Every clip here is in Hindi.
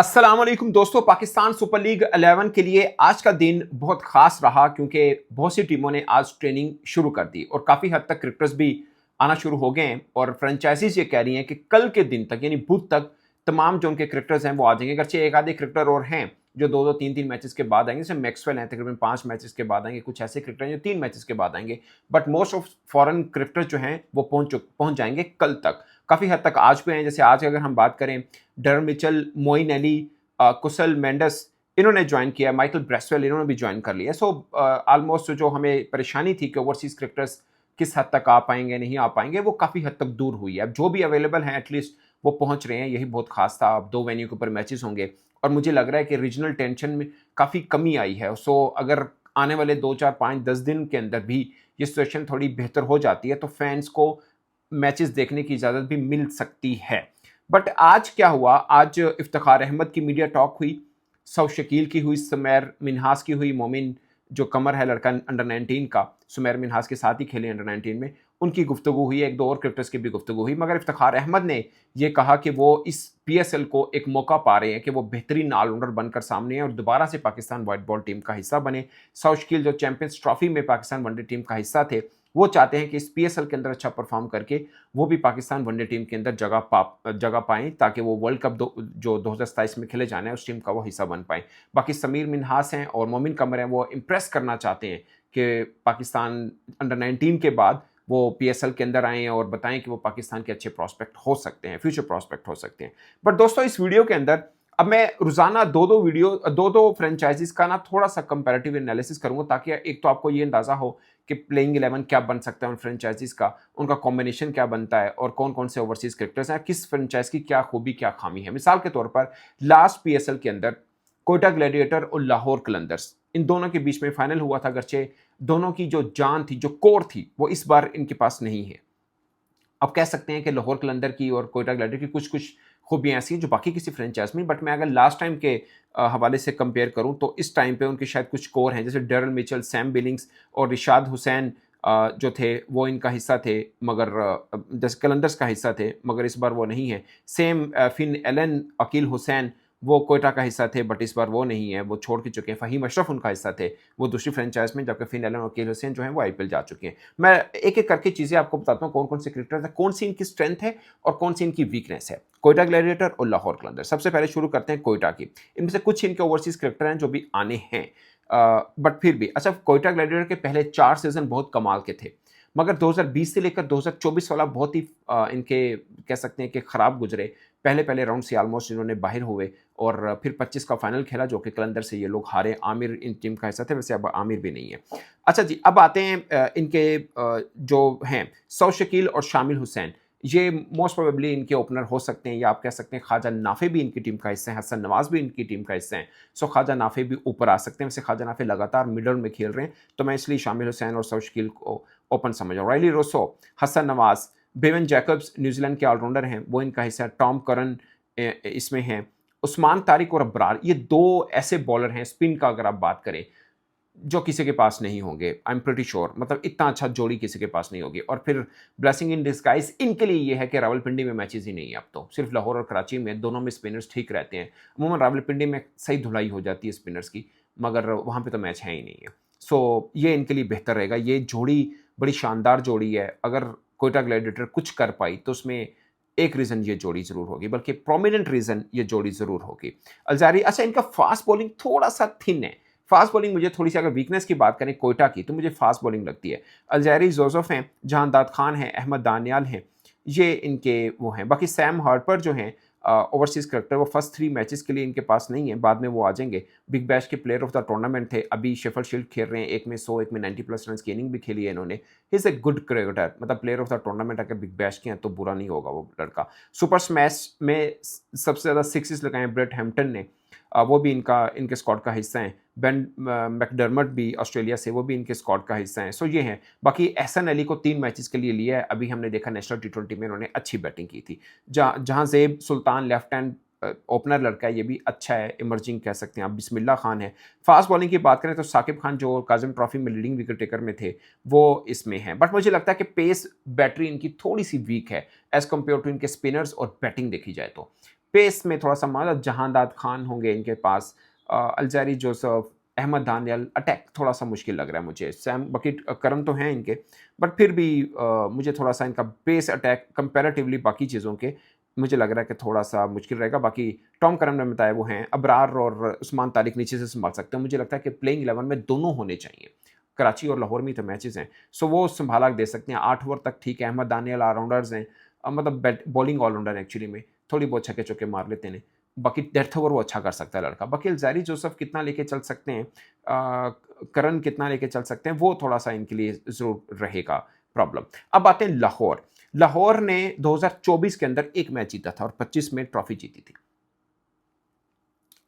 अस्सलाम वालेकुम दोस्तों। पाकिस्तान सुपर लीग 11 के लिए आज का दिन बहुत खास रहा क्योंकि बहुत सी टीमों ने आज ट्रेनिंग शुरू कर दी और काफ़ी हद तक क्रिकेटर्स भी आना शुरू हो गए हैं और फ्रेंचाइजीज ये कह रही हैं कि कल के दिन तक यानी बुध तक तमाम जो उनके क्रिकेटर्स हैं वो आ जाएंगे। अगरचे एक आधे क्रिकेटर और हैं जो दो दो तीन तीन मैचेस के बाद आएंगे, जैसे मैक्सवेल हैं तकरीबन 5 मैचेस के बाद आएंगे, कुछ ऐसे क्रिकेटर हैं जो 3 मैचेस के बाद आएंगे। But most of foreign cricketers जो हैं वो पहुंच जाएंगे कल तक। काफ़ी हद तक आज भी हैं, जैसे आज अगर हम बात करें डरन मिचेल, मोइन अली, कुशल मेंडस इन्होंने ज्वाइन किया, माइकल ब्रेसवेल इन्होंने भी ज्वाइन कर लिया। सो ऑलमोस्ट जो हमें परेशानी थी कि ओवरसीज क्रिकेटर्स किस हद तक आ पाएंगे नहीं आ पाएंगे, वो काफ़ी हद तक दूर हुई है। अब जो भी अवेलेबल हैं एटलीस्ट वो पहुंच रहे हैं, यही बहुत खास था। अब 2 वेन्यू के ऊपर मैचेस होंगे और मुझे लग रहा है कि रीजनल टेंशन में काफ़ी कमी आई है। सो अगर आने वाले 2 4 5 10 दिन के अंदर भी ये सिचुएशन थोड़ी बेहतर हो जाती है तो फैंस को मैचेस देखने की इजाज़त भी मिल सकती है। बट आज क्या हुआ, आज इफ्तिखार अहमद की मीडिया टॉक हुई, सौ शकील की हुई, सुमैर मिन्हास की हुई, मोमिन जो कमर है लड़का अंडर 19 का, सुमैर मिन्हास के साथ ही खेले अंडर 19 में, उनकी गुफ्तगू हुई, एक दो और क्रिकेटर्स की भी गुफ्तगू हुई। मगर इफ्तिखार अहमद ने यह कहा कि वो इस पीएसएल को एक मौका पा रहे हैं कि वो बेहतरीन ऑलराउंडर बनकर सामने हैं और दोबारा से पाकिस्तान वाइट बॉल टीम का हिस्सा बने। सौ शकील जो चैंपियंस ट्रॉफी में पाकिस्तान वनडे टीम का हिस्सा थे, वो चाहते हैं कि इस पीएसएल के अंदर अच्छा परफॉर्म करके वो भी पाकिस्तान वनडे टीम के अंदर जगह पाएं ताकि वो वर्ल्ड कप जो 2027 में खेले जाना है उस टीम का वो हिस्सा बन पाएं। बाकी समीर मिन्हास हैं और मोमिन कमर हैं, वो इम्प्रेस करना चाहते हैं कि पाकिस्तान अंडर 19 के बाद वो पीएसएल के अंदर आएँ और बताएं कि वो पाकिस्तान के अच्छे प्रॉस्पेक्ट हो सकते हैं, फ्यूचर प्रॉस्पेक्ट हो सकते हैं। बट दोस्तों इस वीडियो के अंदर अब मैं रोजाना दो दो फ्रेंचाइजीज का ना थोड़ा सा कंपैरेटिव एनालिसिस करूंगा ताकि एक तो आपको ये अंदाजा हो कि प्लेइंग 11 क्या बन सकता है उन फ्रेंचाइजीज का, उनका कॉम्बिनेशन क्या बनता है और कौन कौन से ओवरसीज क्रिकेटर्स हैं, किस फ्रेंचाइज की क्या खूबी क्या खामी है। मिसाल के तौर पर लास्ट पीएसएल के अंदर कोयटा ग्लैडिएटर और लाहौर कलंदर्स, इन दोनों के बीच में फाइनल हुआ था। अगरचे दोनों की जो जान थी, जो कोर थी, वो इस बार इनके पास नहीं है। अब कह सकते हैं कि लाहौर कलंदर की और कोयटा ग्लैडिएटर की कुछ कुछ खूबियाँ ऐसी हैं जो बाकी किसी फ्रेंचाइज में, बट मैं अगर लास्ट टाइम के हवाले से कंपेयर करूं तो इस टाइम पे उनके शायद कुछ कोर हैं, जैसे डरल मिचेल, सैम बिलिंग्स और रिशाद हुसैन जो थे वो इनका हिस्सा थे, मगर जैसे कलंदर्स का हिस्सा थे, मगर इस बार वो नहीं है। Same Finn Allen, Akeal Hosein वो कोयटा का हिस्सा थे बट इस बार वो नहीं है, वो छोड़ के चुके हैं। फ़हीम अशरफ उनका हिस्सा थे, वो दूसरी फ्रेंचाइज में, जबकि फिन एलन और अकील हुसैन जो हैं वो आईपीएल जा चुके हैं। मैं एक एक करके चीज़ें आपको बताता हूँ कौन कौन से क्रिकेटर्स हैं, कौन सी इनकी स्ट्रेंथ है और कौन सी इनकी वीकनेस है। कोयटा ग्लैडिएटर और लाहौर कलंदर, सबसे पहले शुरू करते हैं कोयटा की। इनमें से कुछ इनके ओवरसीज क्रिकेटर हैं जो भी आने हैं, बट फिर भी अच्छा, कोयटा ग्लैडिएटर के पहले 4 सीजन बहुत कमाल के थे, मगर 2020 से लेकर 2024 वाला बहुत ही इनके कह सकते हैं कि ख़राब गुजरे। पहले पहले राउंड से ऑलमोस्ट इन्होंने बाहर हुए और फिर 25 का फाइनल खेला जो कि कलंदर से ये लोग हारे। आमिर इन टीम का हिस्सा थे, वैसे अब आमिर भी नहीं है। अच्छा जी, अब आते हैं इनके जो हैं सौ शकील और शामिल हुसैन, ये मोस्ट प्रोबेबली इनके ओपनर हो सकते हैं, या आप कह सकते हैं ख्वाजा नाफे भी इनकी टीम का हिस्सा है, हसन नवाज भी इनकी टीम का हिस्सा है। सो ख्वाजा नाफे भी ऊपर आ सकते हैं, वैसे ख्वाजा नाफे लगातार मिडल में खेल रहे हैं, तो मैं इसलिए शामिल हुसैन और सौ शकील को ओपन समझ रहा हूँ। Rilee Rossouw, Hasan Nawaz, Bevon Jacobs New Zealand के ऑलराउंडर हैं, वो इनका हिस्सा है। टॉम करन इसमें हैं। उस्मान तारिक और अब्रार, ये दो ऐसे बॉलर हैं स्पिन का अगर आप बात करें जो किसी के पास नहीं होंगे, आई एम प्रीटी श्योर। मतलब इतना अच्छा जोड़ी किसी के पास नहीं होगी। और फिर ब्लेसिंग इन डिस्गाइज इनके लिए ये है कि रावलपिंडी में मैचेस ही नहीं है, अब तो सिर्फ लाहौर और कराची में, दोनों में स्पिनर्स ठीक रहते हैं। अमूमन रावलपिंडी में सही धुलाई हो जाती है स्पिनर्स की, मगर वहाँ पे तो मैच है ही नहीं है। सो ये इनके लिए बेहतर रहेगा। ये जोड़ी बड़ी शानदार जोड़ी है। अगर कोयटा ग्लैडिएटर कुछ कर पाई तो उसमें एक रीज़न ये जोड़ी ज़रूर होगी, बल्कि प्रोमिनेंट रीज़न ये जोड़ी ज़रूर होगी। अल्जारी, अच्छा इनका फास्ट बॉलिंग थोड़ा सा थिन है। फास्ट बॉलिंग मुझे थोड़ी सी, अगर वीकनेस की बात करें कोयटा की, तो मुझे फास्ट बॉलिंग लगती है। अल्जारी जोसेफ हैं, जहांदाद खान हैं, अहमद दानियाल हैं, ये इनके वो हैं। बाकी सैम हार्पर जो हैं ओवरसीज क्रिकेटर, वो फर्स्ट 3 मैचेस के लिए इनके पास नहीं है, बाद में वो आ जाएंगे। बिग बैश के प्लेयर ऑफ द टूर्नामेंट थे, अभी शेफर शील्ड खेल रहे हैं, एक में 100, एक में 90+ रन की इनिंग भी खेली है इन्होंने। He is a good cricketer, मतलब प्लेयर ऑफ द टूर्नामेंट अगर बिग बैश के हैं तो बुरा नहीं होगा वो लड़का। सुपर स्मैश में सबसे ज़्यादा सिक्सेस लगाए ब्रेट हैम्पटन ने, वो भी इनके स्क्वाड का हिस्सा हैं। बेन मैकडर्मट भी ऑस्ट्रेलिया से, वो भी इनके स्क्वाड का हिस्सा हैं। सो ये हैं। बाकी एहसन अली को 3 मैचेस के लिए लिया है, अभी हमने देखा नेशनल टी20 में इन्होंने अच्छी बैटिंग की थी। जहाँ ज़ेब सुल्तान लेफ्ट हैंड ओपनर लड़का है, ये भी अच्छा है, इमर्जिंग कह सकते हैं आप। बिस्मिल्लाह खान है। फास्ट बॉलिंग की बात करें तो साकिब खान जो काजिम ट्रॉफी में लीडिंग विकेट टेकर में थे, वो इसमें हैं। बट मुझे लगता है कि पेस बैटरी इनकी थोड़ी सी वीक है एज़ कम्पेयर टू इनके स्पिनर्स और बैटिंग देखी जाए तो। पेस में थोड़ा सा मतलब जहांदाद खान होंगे इनके पास, Alzarri Joseph, Ahmed Daniyal, attack थोड़ा सा मुश्किल लग रहा है मुझे। सैम बकीट करम तो हैं इनके, बट फिर भी मुझे थोड़ा सा इनका पेस अटैक कंपैरेटिवली बाकी चीज़ों के मुझे लग रहा है कि थोड़ा सा मुश्किल रहेगा। बाकी टॉम करम ने बताया वो हैं, अबरार और उस्मान तारिक नीचे से संभाल सकते हैं। मुझे लगता है कि प्लेइंग 11 में दोनों होने चाहिए। कराची और लाहौर में तो मैचेस हैं, सो वो संभाला दे सकते हैं 8 ओवर तक। ठीक है, अहमद दानियल ऑलराउंडर्स हैं, मतलब बॉलिंग ऑलराउंडर एक्चुअली में, थोड़ी बहुत छक्के चौके मार लेते हैं। बाकी डेथ ओवर वो अच्छा कर सकता है लड़का। बाकी अल्जारी जोसेफ कितना लेके चल सकते हैं, करन कितना लेके चल सकते हैं, वो थोड़ा सा इनके लिए ज़रूर रहेगा प्रॉब्लम। अब आते हैं लाहौर। लाहौर ने 2024 के अंदर एक मैच जीता था और 25 में ट्रॉफी जीती थी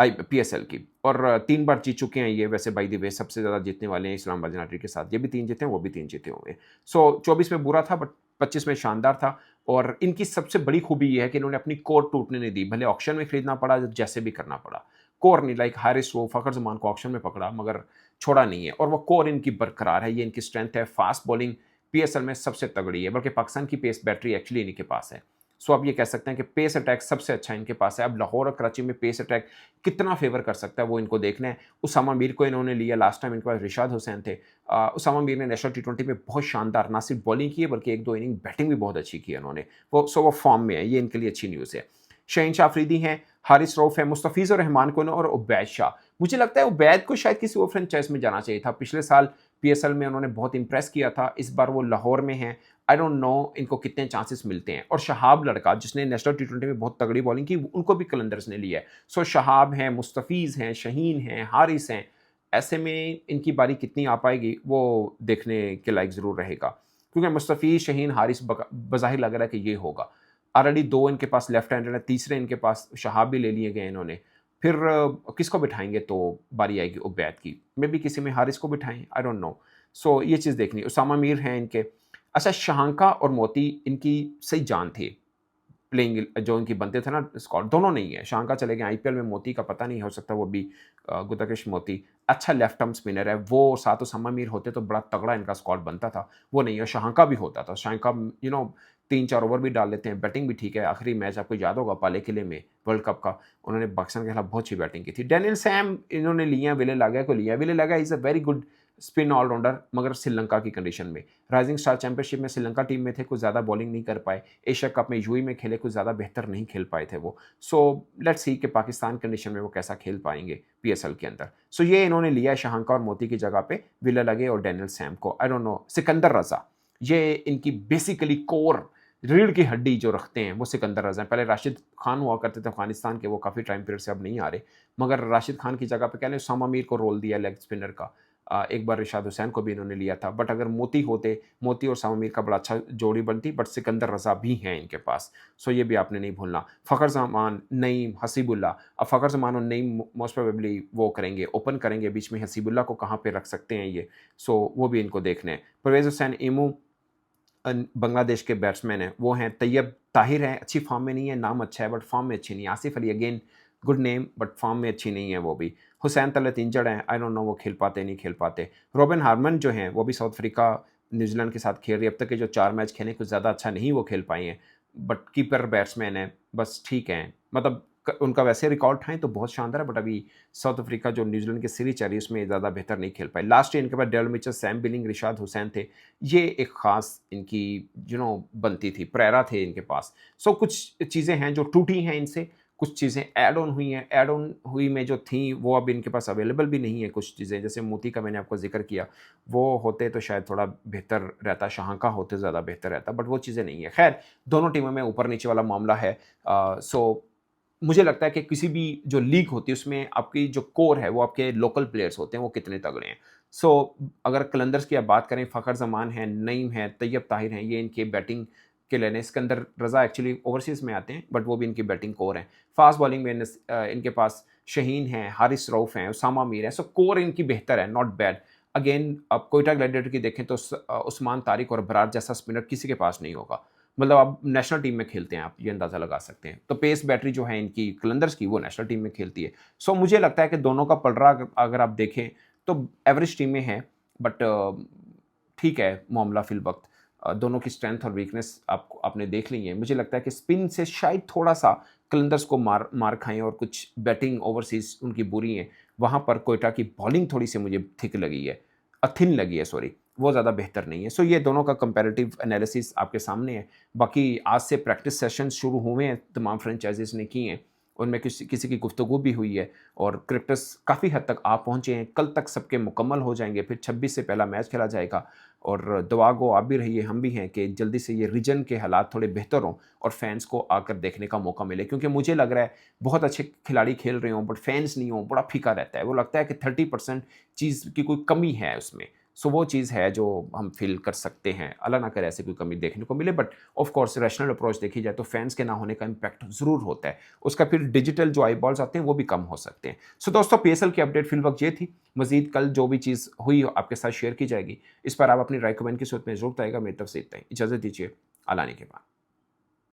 पीएसएल की, और 3 बार जीत चुके हैं ये। वैसे बाय द वे सबसे ज़्यादा जीतने वाले हैं इस्लामाबाद यूनाइटेड के साथ, ये भी 3 जीते हैं, वो भी 3 जीते होंगे। सो 24 में बुरा था बट 25 में शानदार था। और इनकी सबसे बड़ी खूबी ये है कि इन्होंने अपनी कोर टूटने नहीं दी, भले ऑक्शन में खरीदना पड़ा, जैसे भी करना पड़ा। कोर नहीं, लाइक हारिस रऊफ, फखर जमान को ऑक्शन में पकड़ा मगर छोड़ा नहीं है, और वो कोर इनकी बरकरार है। ये इनकी स्ट्रेंथ है। फास्ट बॉलिंग पीएसएल में सबसे तगड़ी है, बल्कि पाकिस्तान की पेस बैटरी एक्चुअली इन्हीं के पास है। सो आप ये कह सकते हैं कि पेस अटैक सबसे अच्छा इनके पास है। अब लाहौर और कराची में पेस अटैक कितना फेवर कर सकता है वो इनको देखना है। उसामा मीर को इन्होंने लिया, लास्ट टाइम इनके पास रिशाद हुसैन थे। उसामा मीर ने नेशनल टी20 में बहुत शानदार ना सिर्फ बॉलिंग की है बल्कि 1-2 इनिंग बैटिंग भी बहुत अच्छी की है उन्होंने। वो फॉर्म में है, ये इनके लिए अच्छी न्यूज़ है। शहीन शाह अफरीदी हैं, हारिस रऊफ है, मुस्तफ़ीज़ और रहमान कुन और उबैद शाह। मुझे लगता है उबैद को शायद किसी और फ्रेंचाइज में जाना चाहिए था। पिछले साल पीएसएल में उन्होंने बहुत इंप्रेस किया था, इस बार वो लाहौर में हैं। आई डोंट नो इनको कितने चांसेस मिलते हैं। और शहाब लड़का जिसने नेशनल टी20 में बहुत तगड़ी बॉलिंग की, उनको भी कलंदर्स ने लिया है। सो शहाब हैं, मुस्तफ़ीज़ हैं, शहीन हैं, हारिस हैं। ऐसे में इनकी बारी कितनी आ पाएगी वो देखने के लायक ज़रूर रहेगा, क्योंकि मुस्तफ़ीज़, शहीन, हारिस बज़ाहिर लग रहा है कि ये होगा। ऑलरेडी 2 इनके पास लेफ्ट हैंडर है, तीसरे इनके पास शहाब भी ले लिए गए इन्होंने। फिर किसको बिठाएंगे तो बारी आएगी उबैद की। मे बी किसी में हारिस को बिठाएं, आई डोंट नो। सो ये चीज़ देखनी। उसामा मीर हैं इनके। अच्छा, शहांका और मोती इनकी सही जान थे। प्लेइंग जो इनकी बनते थे ना स्क्वाड, दोनों नहीं है। शांका चले गए आईपीएल में, मोती का पता नहीं, हो सकता वो भी गुताकेश मोती अच्छा लेफ्ट आर्म स्पिनर है। वो साथ उसामा मीर होते तो बड़ा तगड़ा इनका स्क्वाड बनता था, वो नहीं है। शांका भी होता था, शांका 3-4 ओवर भी डाल लेते हैं, बैटिंग भी ठीक है। आखिरी मैच आपको याद होगा पाले किले में वर्ल्ड कप का, उन्होंने पाकिस्तान के खिलाफ बहुत अच्छी बैटिंग की थी। डैनियल सैम इन्होंने लिया, विले लागा को लिया। Wellalage is a very good spin allrounder, मगर श्रीलंका की कंडीशन में। राइजिंग स्टार चैंपियनशिप में श्रीलंका टीम में थे, कुछ ज़्यादा बॉलिंग नहीं कर पाए। एशिया कप में यूएई में खेले, कुछ ज़्यादा बेहतर नहीं खेल पाए थे वो। सो लेट्स सी कि पाकिस्तान कंडीशन में वो कैसा खेल पाएंगे पीएसएल के अंदर। सो ये इन्होंने लिया है शहांका और मोती की जगह पे विले लगे और डैनियल सैम को। आई डोंट नो, सिकंदर रजा, ये इनकी बेसिकली कोर रीढ़ की हड्डी जो रखते हैं वो सिकंदर रजा हैं। पहले राशिद खान हुआ करते थे अफगानिस्तान के, वो काफ़ी टाइम पीरियड से अब नहीं आ रहे, मगर राशिद खान की जगह पे कह लें उसामा मीर को रोल दिया लेग स्पिनर का। एक बार रिशाद हुसैन को भी इन्होंने लिया था, बट अगर मोती होते, मोती और उसामा मीर का बड़ा अच्छा जोड़ी बनती। बट सिकंदर रजा भी हैं इनके पास, सो ये भी आपने नहीं भूलना। फ़खर जमान, नईम, हसीबुल्ला। अब फ़खर जमान और नईम मोस्ट प्रोबेबली वो करेंगे, ओपन करेंगे, बीच में हसीबुल्ला को कहाँ पे रख सकते हैं ये, सो वो भी इनको देखने हैं। परवेज़ हुसैन इमू बांग्लादेश के बैट्समैन हैं, वो हैं। तैयब ताहिर हैं, अच्छी फॉर्म में नहीं है, नाम अच्छा है बट फॉर्म में अच्छी नहीं है। Asif Ali again good name but form में अच्छी नहीं है वो भी। हुसैन तलत इंजर्ड हैं, आई डोंट नो वो खेल पाते नहीं खेल पाते। रॉबिन हार्मन जो हैं वो भी साउथ अफ्रीका न्यूजीलैंड के साथ खेल रही है। अब तक के जो 4 मैच खेले कुछ ज़्यादा अच्छा नहीं वो खेल पाए हैं, बट कीपर बैट्समैन है, बस ठीक है। मतलब उनका वैसे रिकॉर्ड उठाएं तो बहुत शानदार है, बट अभी साउथ अफ्रीका जो न्यूजीलैंड की सीरीज चल रही है उसमें ज़्यादा बेहतर नहीं खेल पाए। लास्ट ईयर इनके पास Daryl Mitchell, Sam Billings, Rishad Hossain थे। ये एक ख़ास इनकी बनती थी, प्रेरा थे इनके पास। सो कुछ चीज़ें हैं जो टूटी हैं इनसे, कुछ चीज़ें ऐड ऑन हुई हैं। ऐड ऑन हुई में जो थी वो अब इनके पास अवेलेबल भी नहीं है। कुछ चीज़ें जैसे मोती का मैंने आपको जिक्र किया, वो होते तो शायद थोड़ा बेहतर रहता, शहांका होते ज़्यादा बेहतर रहता, बट वो चीज़ें नहीं है। खैर, दोनों टीमों में ऊपर नीचे वाला मामला है। सो मुझे लगता है कि किसी भी जो लीग होती है उसमें आपकी जो कोर है वो आपके लोकल प्लेयर्स होते हैं, वो कितने तगड़े हैं। सो अगर कलंदर्स की आप बात करें, फ़खर जमान है, नईम है, तैयब ताहिर हैं, ये इनके बैटिंग के लेने। सिकंदर रजा एक्चुअली ओवरसीज़ में आते हैं बट वो भी इनकी बैटिंग कोर हैं। फास्ट बॉलिंग में इनके पास शहीन हैं, हारिस रऊफ हैं, उसामा मीर हैं। सो कोर इनकी बेहतर है, नॉट बैड। अगेन आप कोयटा ग्लैडिएटर की देखें तो उस्मान तारिक और बरार जैसा स्पिनर किसी के पास नहीं होगा। मतलब आप नेशनल टीम में खेलते हैं, आप ये अंदाज़ा लगा सकते हैं। तो पेस बैटरी जो है इनकी कलंदर्स की, वो नेशनल टीम में खेलती है। सो मुझे लगता है कि दोनों का पलड़ा अगर आप देखें तो एवरेज टीमें हैं, बट ठीक है मामला फिल वक्त। दोनों की स्ट्रेंथ और वीकनेस आपने देख ली है। मुझे लगता है कि स्पिन से शायद थोड़ा सा कलंदर्स को मार खाएँ और कुछ बैटिंग ओवरसीज़ उनकी बुरी हैं, वहाँ पर कोयटा की बॉलिंग थोड़ी-सी मुझे थिक लगी है, थिन लगी है सॉरी, वो ज़्यादा बेहतर नहीं है। सो ये दोनों का कंपैरेटिव एनालिसिस आपके सामने है। बाकी आज से प्रैक्टिस सेशंस शुरू हुए हैं, तमाम फ्रेंचाइज़ीज़ ने किए हैं, उनमें किसी किसी की गुफ्तगू भी हुई है और क्रिकेटर्स काफ़ी हद तक आ पहुँचे हैं। कल तक सबके मुकम्मल हो जाएँगे, फिर 26 से पहला मैच खेला जाएगा और दुआ गो आप भी रहिए, हम भी हैं कि जल्दी से ये रीजन के हालात थोड़े बेहतर हों और फैन्स को आकर देखने का मौका मिले। क्योंकि मुझे लग रहा है बहुत अच्छे खिलाड़ी खेल रहे हों बट फैन्स नहीं हों, बड़ा फीका रहता है। वो लगता है कि 30% चीज़ की कोई कमी है उसमें। सो वो चीज़ है जो हम फ़ील कर सकते हैं। अल्लाह ना करे ऐसी कोई कमी देखने को मिले, but of course rational approach देखी जाए तो फैन्स के ना होने का इम्पैक्ट ज़रूर होता है। उसका फिर डिजिटल जो आईबॉल्स आते हैं वो भी कम हो सकते हैं। सो दोस्तों, पीएसएल की अपडेट फ़िलवक़्त ये थी। मज़ीद कल जो भी चीज़ हुई आपके साथ शेयर की जाएगी। इस पर आप अपनी राय कमेंट की सूरत में ज़रूर बताइएगा। मेरी तरफ से इतना ही। इजाज़त दीजिए। अल्लाह ने के बाद।